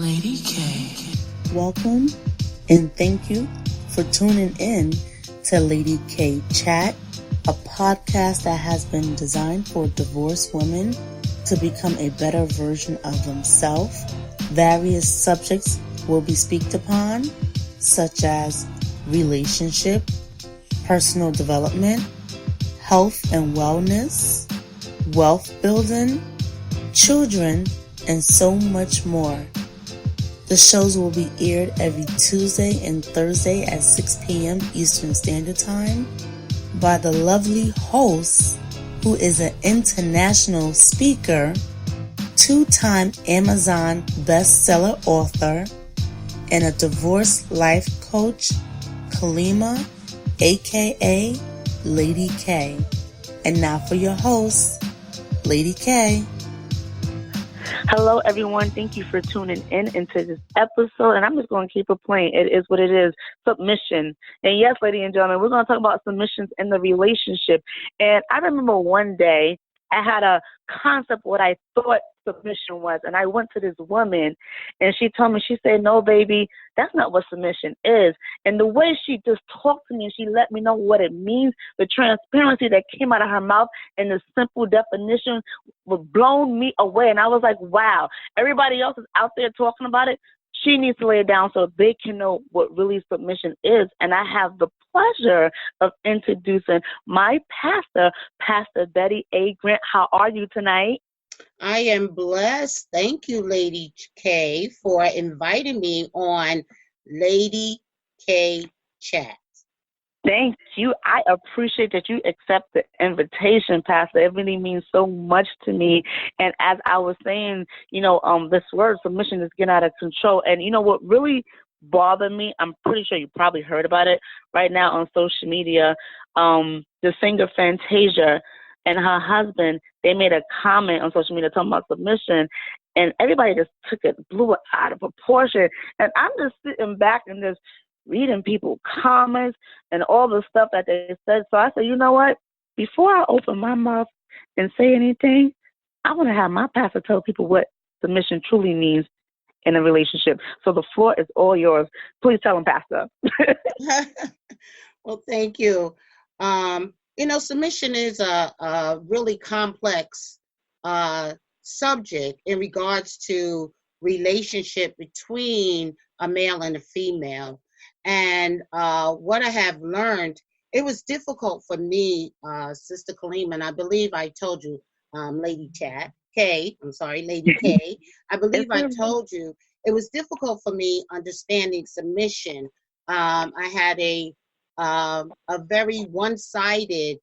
Lady K. Welcome and thank you for tuning in to Lady K Chat, a podcast that has been designed for divorced women to become a better version of themselves. Various subjects will be speaked upon, such as relationship, personal development, health and wellness, wealth building, children, and so much more. The shows will be aired every Tuesday and Thursday at 6 p.m. Eastern Standard Time by the lovely host, who is an international speaker, two-time Amazon bestseller author, and a divorce life coach, Kalima, aka Lady K. And now for your host, Lady K. Hello, everyone. Thank you for tuning into this episode. And I'm just going to keep it plain. It is what it is. Submission. And yes, ladies and gentlemen, we're going to talk about submissions in the relationship. And I remember one day I had a concept what I thought submission was. And I went to this woman and she told me, she said, no, baby, that's not what submission is. And the way she just talked to me and she let me know what it means, the transparency that came out of her mouth and the simple definition was blown me away. And I was like, wow, everybody else is out there talking about it. She needs to lay it down so they can know what really submission is. And I have the pleasure of introducing my pastor, Pastor Betty A. Grant. How are you tonight? I am blessed. Thank you, Lady K, for inviting me on Lady K Chat. Thank you. I appreciate that you accept the invitation, Pastor. It really means so much to me. And as I was saying, this word submission is getting out of control. And you know what really bothered me? I'm pretty sure you probably heard about it right now on social media. The singer Fantasia and her husband, they made a comment on social media talking about submission, and everybody just took it, blew it out of proportion. And I'm just sitting back and just reading people's comments and all the stuff that they said. So I said, you know what? Before I open my mouth and say anything, I want to have my pastor tell people what submission truly means in a relationship. So the floor is all yours. Please tell them, Pastor. Well, thank you. Submission is a really complex subject in regards to relationship between a male and a female. And what I have learned, it was difficult for me, Sister Kalima, and I believe I told you, Lady K, Lady K, I believe I told you, it was difficult for me understanding submission. I had a very one-sided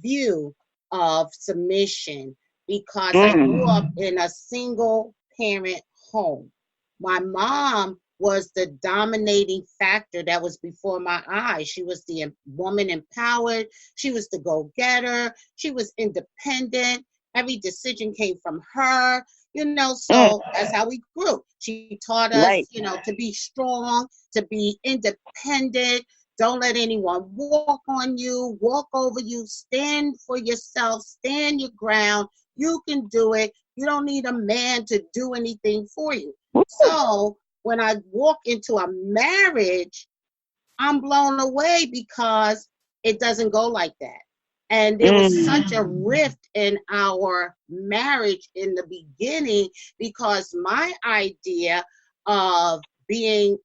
view of submission because I grew up in a single parent home. My mom was the dominating factor that was before my eyes. She was the woman empowered. She was the go-getter. She was independent. Every decision came from her, so that's how we grew. She taught us, Right. To be strong, to be independent. Don't let anyone walk on you, walk over you. Stand for yourself. Stand your ground. You can do it. You don't need a man to do anything for you. So when I walk into a marriage, I'm blown away because it doesn't go like that. And there was such a rift in our marriage in the beginning because my idea of being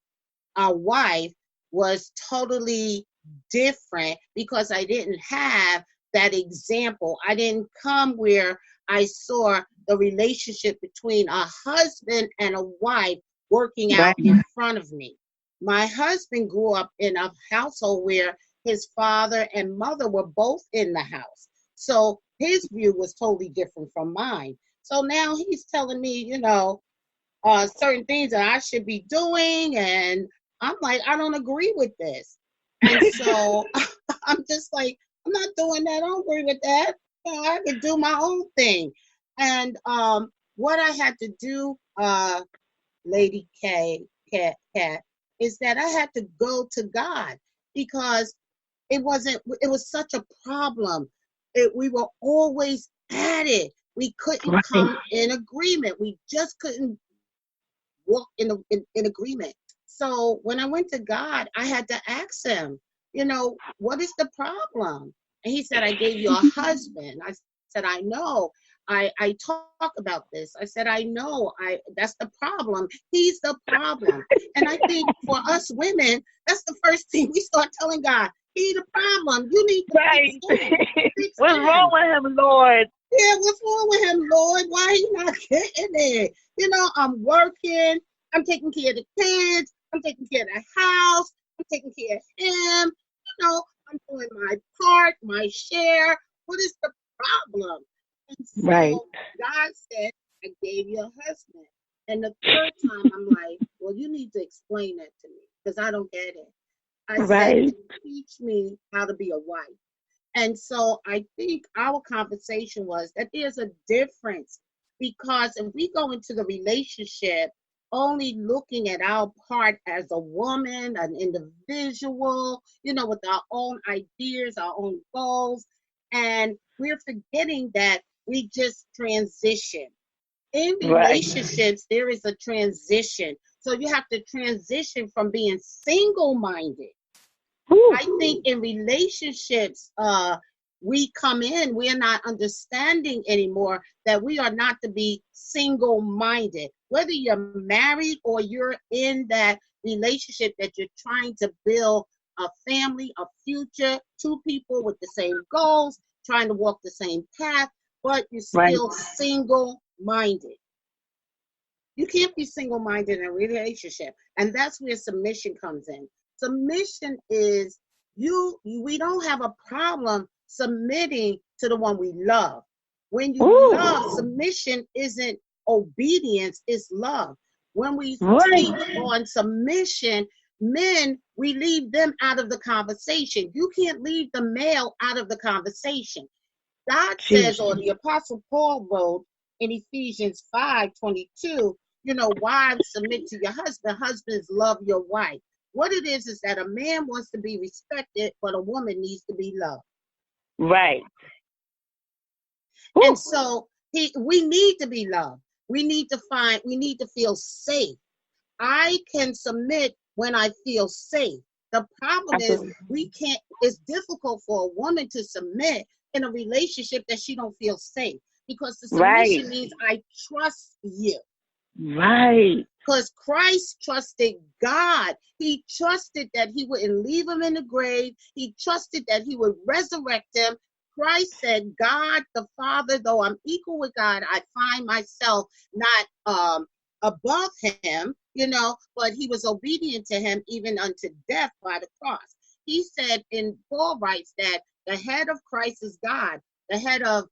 a wife was totally different because I didn't have that example. I didn't come where I saw the relationship between a husband and a wife working out in front of me. My husband grew up in a household where his father and mother were both in the house. So his view was totally different from mine. So now he's telling me, certain things that I should be doing. And I'm like, I don't agree with this. And so I'm just like, I'm not doing that. I don't agree with that. I could do my own thing. And what I had to do, Lady Cat, is that I had to go to God because it was such a problem. We were always at it. We couldn't come in agreement. We just couldn't walk in agreement. So when I went to God, I had to ask him, what is the problem? And he said, I gave you a husband. I said, I know. I talk about this. I said, I know. That's the problem. He's the problem. And I think for us women, that's the first thing we start telling God. He's the problem. You need to fix him. What's wrong with him, Lord? Yeah, what's wrong with him, Lord? Why he not getting it? I'm working. I'm taking care of the kids. I'm taking care of the house. I'm taking care of him. I'm doing my part, my share. What is the problem? And so God said, I gave you a husband. And the third time, I'm like, well, you need to explain that to me because I don't get it. I said, teach me how to be a wife. And so I think our conversation was that there's a difference, because if we go into the relationship only looking at our part as a woman, an individual, with our own ideas, our own goals, and we're forgetting that we just transition. In relationships, there is a transition. So you have to transition from being single-minded. I think in relationships, we come in, we're not understanding anymore that we are not to be single-minded. Whether you're married or you're in that relationship that you're trying to build a family, a future, two people with the same goals, trying to walk the same path, but you're still single-minded. You can't be single-minded in a relationship. And that's where submission comes in. Submission is we don't have a problem submitting to the one we love. When you love, submission isn't obedience, it's love. When we speak on submission, men, we leave them out of the conversation. You can't leave the male out of the conversation. God says, or the Apostle Paul wrote in Ephesians 5:22, wives, submit to your husband. Husbands, love your wife. What it is that a man wants to be respected, but a woman needs to be loved. Right. And so we need to be loved. We need to feel safe. I can submit when I feel safe. The problem is it's difficult for a woman to submit in a relationship that she don't feel safe, because the submission means I trust you. Right. Because Christ trusted God. He trusted that he wouldn't leave him in the grave. He trusted that he would resurrect him. Christ said, God the Father, though I'm equal with God, I find myself not above him, but he was obedient to him even unto death by the cross. He said, in Paul writes that the head of Christ is God, the head of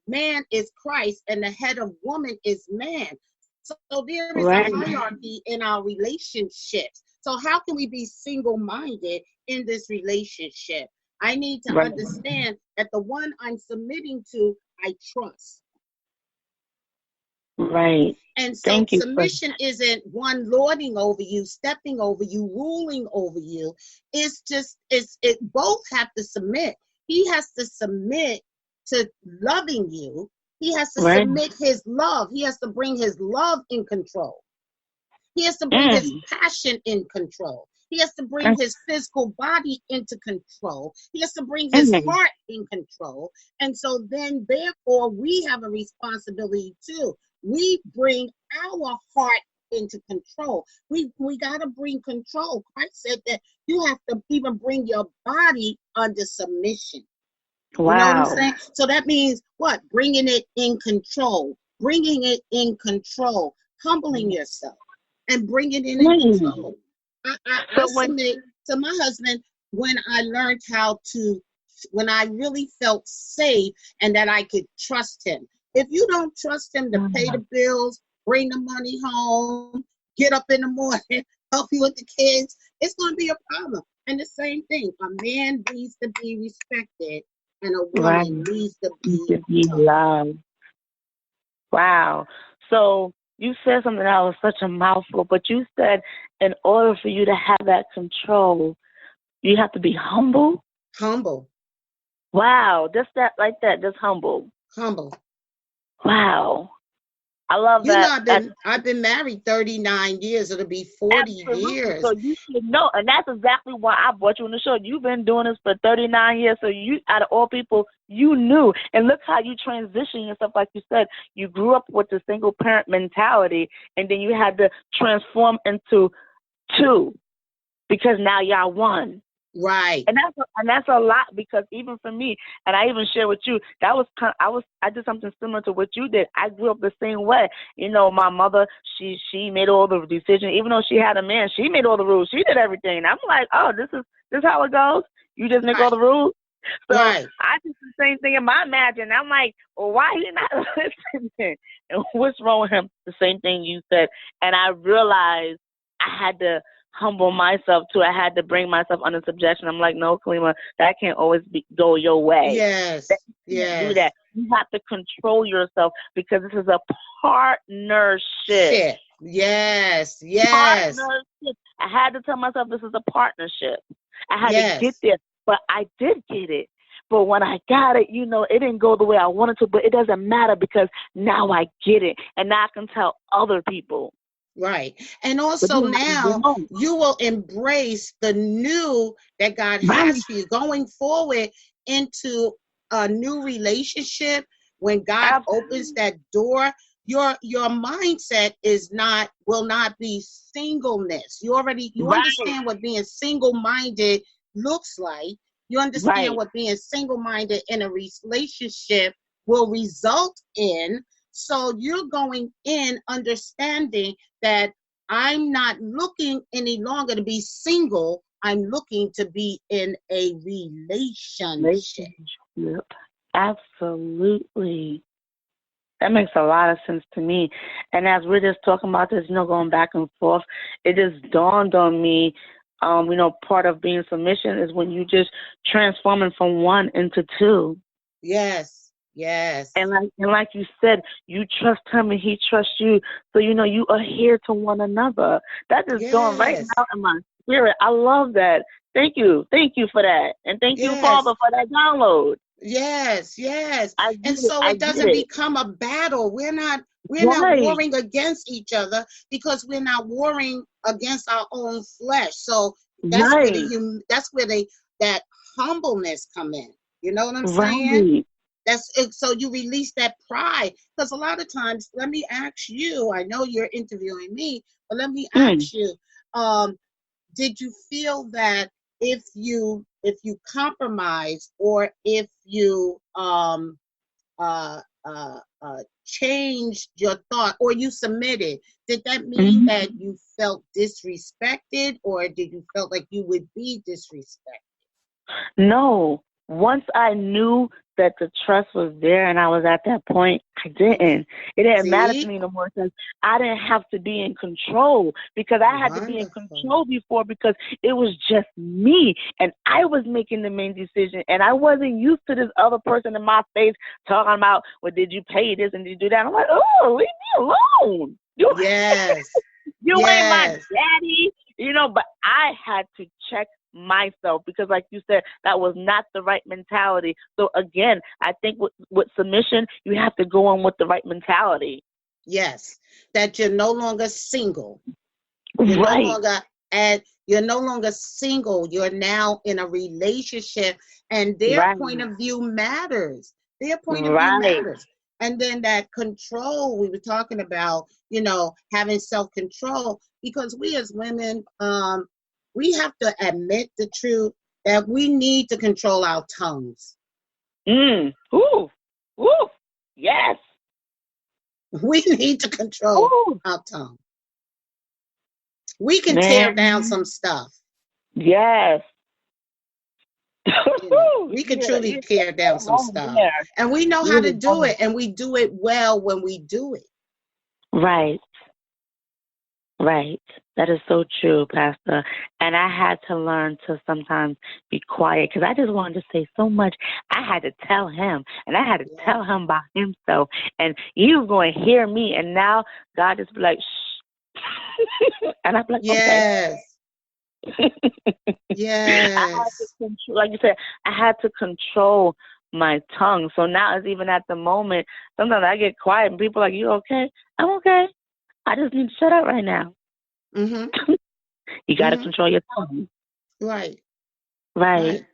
man is Christ, and the head of woman is man. So there is a hierarchy in our relationships. So how can we be single-minded in this relationship? I need to understand that the one I'm submitting to, I trust. Right. And so submission isn't one lording over you, stepping over you, ruling over you. It's both have to submit. He has to submit to loving you. He has to submit his love. He has to bring his love in control. He has to bring his passion in control. He has to bring his physical body into control. He has to bring his heart in control. And so then, therefore, we have a responsibility too. We bring our heart into control. We got to bring control. Christ said that you have to even bring your body under submission. Wow. You know what I'm saying? So that means what? Bringing it in control. Bringing it in control. Humbling yourself and bringing it in control. I submit to my husband when I learned when I really felt safe and that I could trust him. If you don't trust him to pay the bills, bring the money home, get up in the morning, help you with the kids, it's going to be a problem. And the same thing, a man needs to be respected and a woman needs to be loved. Wow. So you said something that was such a mouthful, but you said in order for you to have that control, you have to be humble. Humble. Wow. Just that, like that, just humble. Humble. Wow. I love You know, that. I've been married 39 years. It'll be 40 Absolutely. years. So you should know, and that's exactly why I brought you on the show. You've been doing this for 39 years, so you, out of all people, you knew. And look how you transition yourself. Like you said, you grew up with the single parent mentality, and then you had to transform into two because now y'all one. Right. And that's a lot, because even for me, and I even share with you, that was I did something similar to what you did. I grew up the same way. You know, my mother, she made all the decisions. Even though she had a man, she made all the rules. She did everything. I'm like, oh, this how it goes. You just make all the rules. So Right. I did the same thing in my marriage, and I'm like, well, why he not listening? And what's wrong with him? The same thing you said. And I realized I had to humble myself too. I had to bring myself under subjection. I'm like, no, Kalima, that can't always go your way. Yes. Yes. Do that. You have to control yourself, because this is a partnership. Shit. Yes. Yes. Partnership. I had to tell myself this is a partnership. I had Yes. to get there, but I did get it. But when I got it, you know, it didn't go the way I wanted to, but it doesn't matter, because now I get it, and now I can tell other people. Right. And also now you will embrace the new that God has for you going forward into a new relationship. When God opens that door, your mindset will not be singleness. You understand what being single-minded looks like. You understand what being single-minded in a relationship will result in. So you're going in understanding that I'm not looking any longer to be single. I'm looking to be in a relationship. Absolutely. That makes a lot of sense to me. And as we're just talking about this, you know, going back and forth, it just dawned on me, you know, part of being submission is when you just transforming from one into two. Yes. Yes. And like you said, you trust him and he trusts you. So, you know, you adhere to one another. That is going right now in my spirit. I love that. Thank you. Thank you for that. And thank you, Father, for that download. Yes, yes. And so it doesn't become a battle. We're not warring against each other, because we're not warring against our own flesh. So that's where that humbleness come in. You know what I'm saying? That's it. So you release that pride, because a lot of times, let me ask you, I know you're interviewing me, but let me ask you, did you feel that if you compromise, or if you changed your thought, or you submitted, did that mean that you felt disrespected, or did you felt like you would be disrespected? No. Once I knew that the trust was there and I was at that point, I didn't. It didn't matter to me no more, because I didn't have to be in control, because I had to be in control before, because it was just me and I was making the main decision, and I wasn't used to this other person in my face talking about, well, did you pay this and did you do that? I'm like, oh, leave me alone. Yes. You ain't my daddy, you know, but I had to check myself, because like you said, that was not the right mentality. So again, I think with submission, you have to go on with the right mentality. Yes, that you're no longer single. You're no longer single. You're now in a relationship, and their point of view matters. Their point of view matters. And then that control we were talking about, you know, having self-control, because we as women, we have to admit the truth that we need to control our tongues. Ooh. Yes. We need to control our tongue. We can tear down some stuff. Yes. You know, we can truly tear down some stuff. And we know how to do it, and we do it well when we do it. Right. That is so true, Pastor. And I had to learn to sometimes be quiet, because I just wanted to say so much. I had to tell him, and I had to tell him by himself. And he was going to hear me, and now God just be like, shh. And I'm like, okay. Yes. I had to control, like you said, I had to control my tongue. So now it's even at the moment, sometimes I get quiet and people are like, you okay? I'm okay. I just need to shut up right now. Mm-hmm. You got to Mm-hmm. control your tongue. Right. Right. Right.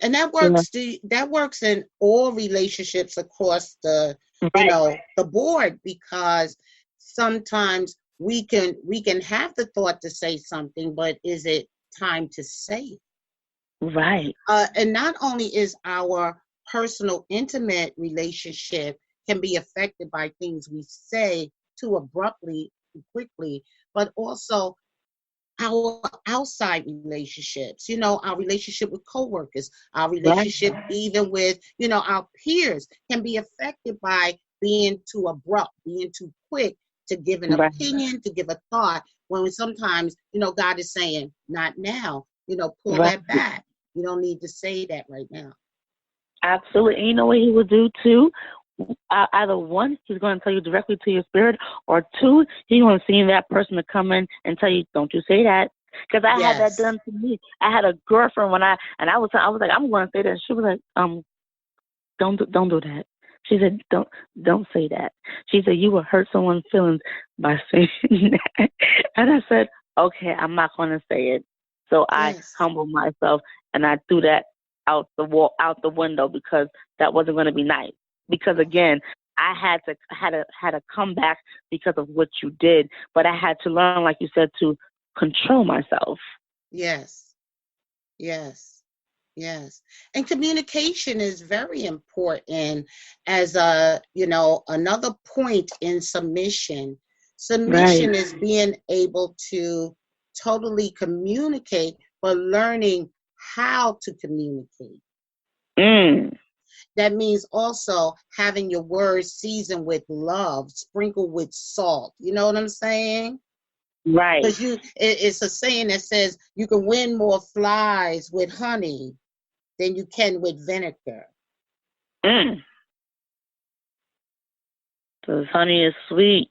And that Yeah. works. That works in all relationships across the, Right. the board, because sometimes we can have the thought to say something, but is it time to say it? Right. And not only is our personal, intimate relationship can be affected by things we say too abruptly, too quickly, but also our outside relationships, our relationship with coworkers, our Right. relationship even with, our peers can be affected by being too abrupt, being too quick to give an Right. opinion, to give a thought, when sometimes, God is saying, not now, pull Right. that back. You don't need to say that right now. Absolutely. And you know what he will do too? Either one, he's going to tell you directly to your spirit, or two, he's going to see that person to come in and tell you, don't you say that. Because I had that Yes. done to me. I had a girlfriend I was like, I'm going to say that. And she was like, don't do that. She said, don't say that. She said, you will hurt someone's feelings by saying that. And I said, okay, I'm not going to say it. So I Yes. humbled myself and I threw that out the window, because that wasn't going to be nice. Because again, I had to come back because of what you did, but I had to learn, like you said, to control myself. Yes. Yes. Yes. And communication is very important as another point in submission. Right. Submission is being able to totally communicate, but learning how to communicate. Mm. That means also having your words seasoned with love, sprinkled with salt. You know what I'm saying? Right. Because it's a saying that says you can win more flies with honey than you can with vinegar. Mm. Because honey is sweet,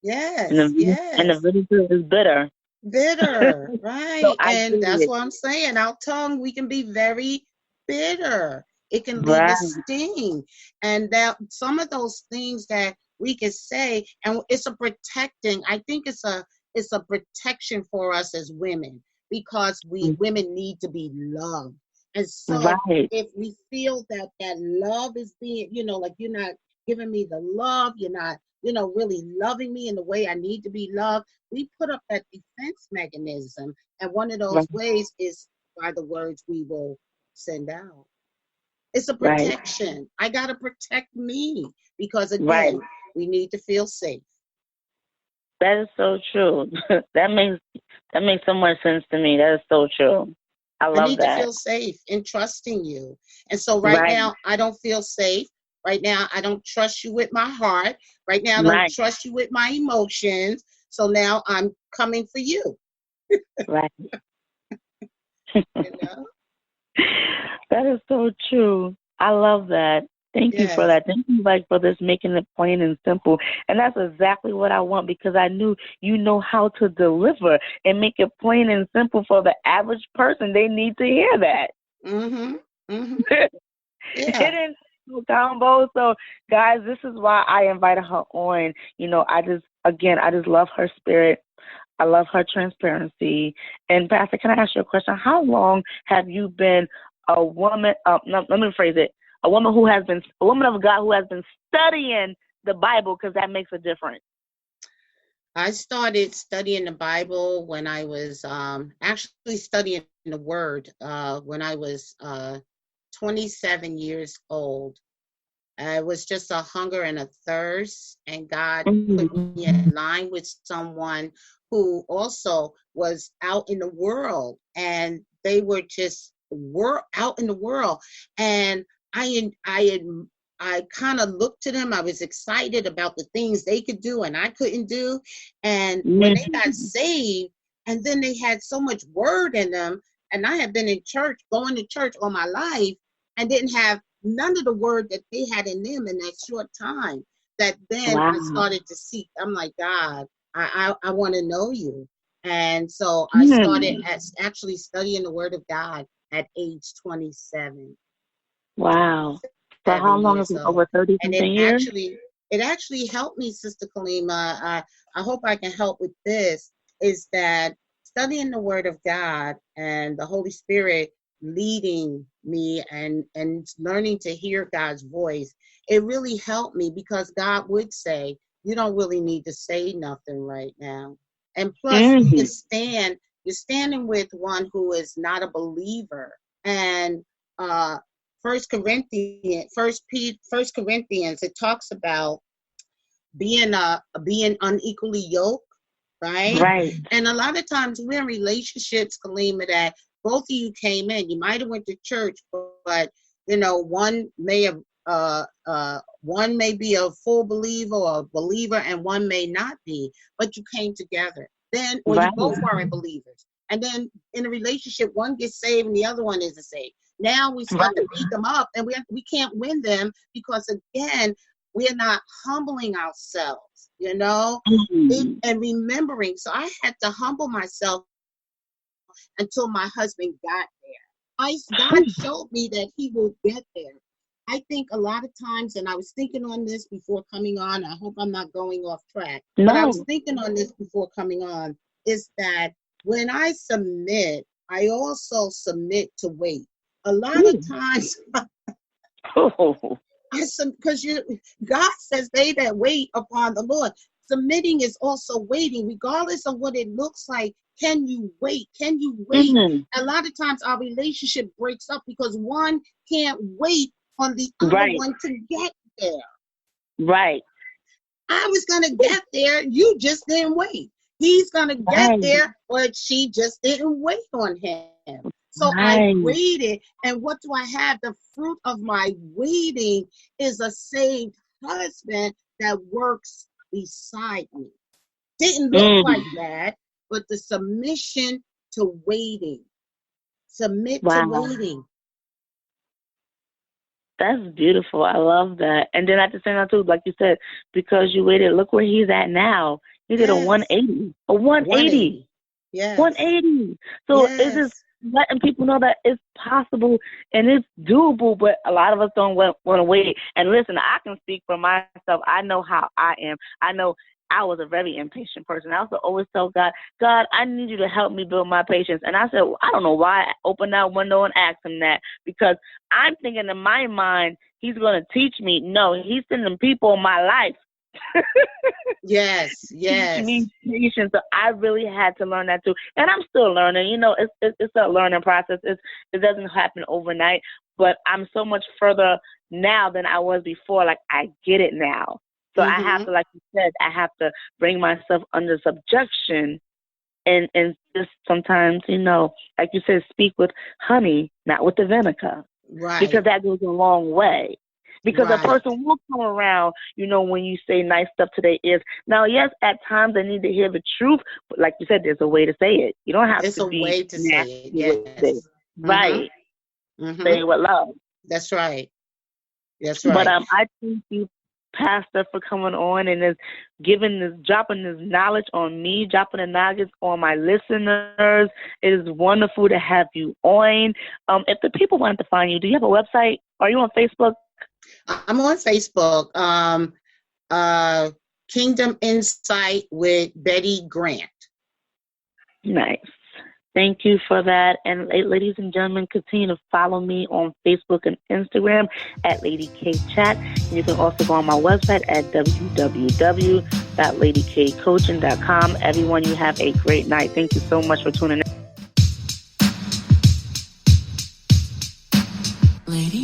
and Yes, the yes. vinegar is bitter. Bitter, So right. I And get that's it. what I'm saying. Our tongue, we can be very bitter. It can leave a Right. sting. And that some of those things that we can say, and it's a protecting, I think it's a protection for us as women, because we women need to be loved. And so Right. if we feel that that love is being, like, you're not giving me the love, you're not, really loving me in the way I need to be loved, we put up that defense mechanism. And one of Right. those ways is by the words we will send out. It's a Right. protection. I got to protect me, because, Right. again, we need to feel safe. That is so true. that makes so much sense to me. That is so true. I I love need to that. feel safe in trusting you. And so right Right. now, I don't feel safe. Right now, I don't trust you with my heart. Right now, I don't Right. trust you with my emotions. So now I'm coming for you. Right. You know? That is so true. I love that. Thank you for Yes. that. Thank you, like, for this, making it plain and simple. And that's exactly what I want, because I knew you know how to deliver and make it plain and simple for the average person. They need to hear that. Mm-hmm. Mm-hmm. It Yeah. is no combo. So, guys, this is why I invited her on. I just love her spirit. I love her transparency. And Pastor, can I ask you a question? How long have you been a woman? No, let me phrase it. A woman of God who has been studying the Bible, because that makes a difference. I started studying the Bible when I was actually studying the Word when I was 27 years old. It was just a hunger and a thirst, and God put me Mm-hmm. in line with someone who also was out in the world, and they were out in the world, and I kind of looked to them. I was excited about the things they could do and I couldn't do, and when they got Mm-hmm. saved, and then they had so much word in them, and I had been going to church all my life, and didn't have none of the word that they had in them in that short time, that then I Wow. started to seek. I'm like, God, I want to know you. And so I started Hmm. actually studying the Word of God at age 27. Wow. For how long is it? Over 30 and something years? It actually helped me, Sister Kalima. I hope I can help with this, is that studying the Word of God and the Holy Spirit leading me and learning to hear God's voice, it really helped me, because God would say, you don't really need to say nothing right now. And plus, you're standing with one who is not a believer. And First Corinthians, it talks about being unequally yoked, right? Right. And a lot of times we're in relationships, Kalima, that both of you came in. You might have went to church, but one may be a full believer or a believer, and one may not be. But you came together. Then, or you both weren't believers, and then in a relationship, one gets saved and the other one isn't saved. Now we start to beat them up, and we can't win them, because again, we're not humbling ourselves, and remembering. So I had to humble myself until my husband got there. God showed me that he will get there. I think a lot of times, and I was thinking on this before coming on, I hope I'm not going off track, but I was thinking on this before coming on, is that when I submit, I also submit to wait. A lot of times, because God says they that wait upon the Lord. Submitting is also waiting, regardless of what it looks like. Can you wait? Can you wait? A lot of times our relationship breaks up because one can't wait on the other one to get there. Right. I was going to get there. You just didn't wait. He's going to get there, but she just didn't wait on him. So I waited, and what do I have? The fruit of my waiting is a saved husband that works beside me. Didn't look like that, but the submission to waiting. Submit to waiting. That's beautiful. I love that. And then at the same time, too, like you said, because you waited, look where he's at now. He did a 180. A 180. Yes. 180. So it's just letting people know that it's possible and it's doable, but a lot of us don't want to wait. And listen, I can speak for myself. I know how I am. I know I was a very impatient person. I also always tell God, I need you to help me build my patience. And I said, I don't know why I opened that window and asked him that, because I'm thinking in my mind, he's going to teach me. No, he's sending people in my life. Yes. Me patience. So I really had to learn that too, and I'm still learning. It's a learning process. It doesn't happen overnight, but I'm so much further now than I was before. Like, I get it now. So I have to, like you said, I have to bring myself under subjection, and just sometimes, like you said, speak with honey, not with the vinegar, right? Because that goes a long way. Because a person will come around, when you say nice stuff to their ears. Now, yes, at times they need to hear the truth, but like you said, there's a way to say it. You don't have to be way to say it. Yes. Right. Say it with love. That's right. But I thank you, Pastor, for coming on and dropping this knowledge on me, dropping the nuggets on my listeners. It is wonderful to have you on. If the people wanted to find you, do you have a website? Are you on Facebook? I'm on Facebook. Kingdom Insight with Betty Grant. Nice. Thank you for that. And ladies and gentlemen, continue to follow me on Facebook and Instagram at Lady K Chat. And you can also go on my website at www.ladykcoaching.com. Everyone, you have a great night. Thank you so much for tuning in. Lady